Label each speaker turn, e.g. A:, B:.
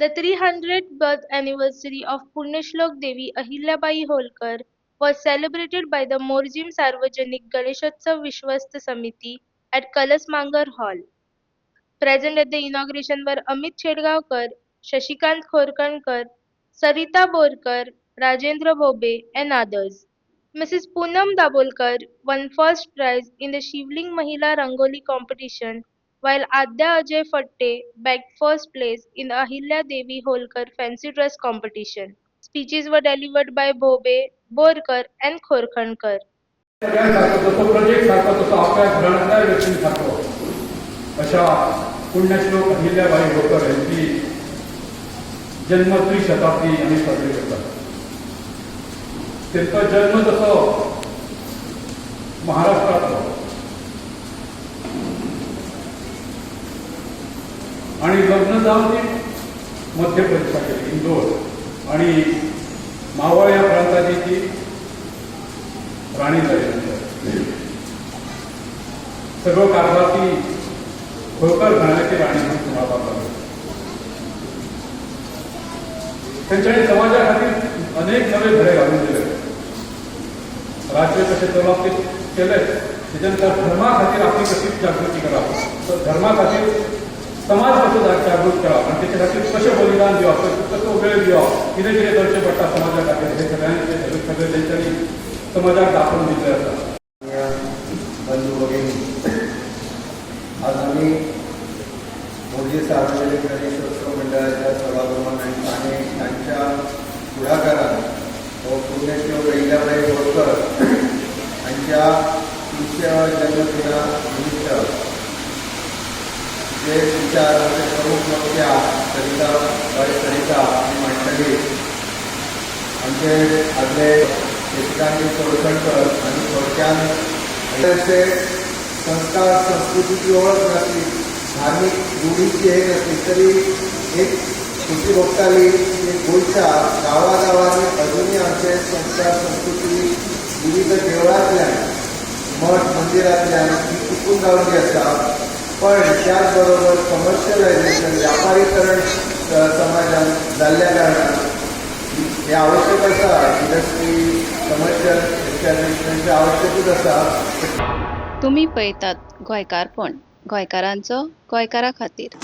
A: The 300th birth anniversary of Punyashlok Devi Ahilyabai Holkar was celebrated by the Morzim Sarvajanik Ganeshotsav Vishwast Samiti at Kalasmangar Hall. Present at the inauguration were Amit Chedgaonkar, Shashikant Khorkankar, Sarita Borkar, Rajendra Bhobe, and others. Mrs. Poonam Dabolkar won first prize in the Shivling Mahila Rangoli competition, while Adya Ajay Fatte bagged first place in the Ahilya Devi Holkar fancy dress competition. Speeches were delivered by Bhobe, Borkar, and Khorkankar.
B: अशा पुण्यश्लोक अहिल्याबाई होळकर यांची जन्म त्रिशताब्दी आम्ही साजरी करतात. त्यांचा जन्म तसं महाराष्ट्रात आणि लग्न जाऊन ती मध्य प्रदेशला केली, इंदोर आणि मावळ या प्रांताची ती राणी झाली. सर्व कारभार ती होळकर घराण्याची राणी म्हणून तुम्हाला पाहतो. त्यांच्याने समाजाखातीर अनेक नवे धडे घालून दिले. राज्य कसे प्रभावित केले, त्याच्यानंतर धर्माखातीर आपली कशी जागृती करावं, तर धर्माखातीर समाज कसं जागृत करावा आणि त्याच्यासाठी कसे बलिदान द्यावं, कसं वेळ द्यावा, किती किती खर्च पडतात समाजाखातीर, हे सगळ्यांचे सगळे त्यांच्यानी समाजात दाखवून दिले असतात.
C: बंधू भगिनी, आज आम्ही मोर्जी सार्वजनिक गणेशोत्सव मंडळाच्या सभागृहाने आणि त्यांच्या पुढाकारात पुण्यश्लोक अहिल्याबाई होळकर यांच्या 300व्या जन्मदिनानिमित्त जे विचार प्रमुख वक्त्या सरिता आणि मंडळी आमचे आदले शशिकांत कोळखणकर आणि थोडक्यात संस्कार संस्कृतीची ओळख नसली, धार्मिक रूढीची हे नसली तरी एक खुशी भोगताली एक गोष्ट गावागावाने अजूनही आमचे संस्कार संस्कृती विविध देवळातल्या मठ मंदिरातल्या टिकून राहिली असतात. पण त्याचबरोबर कमर्शियलायझेशन व्यापारीकरण समाजात झाल्या कारणान हे आवश्यक असा, इंडस्ट्री कमर्शियल एस्टॅब्लिशमेंटचे आवश्यकच असा.
D: तुम्ही पळयतात गोंयकारपण, गोंयकारांचो गोंयकारा खातीर.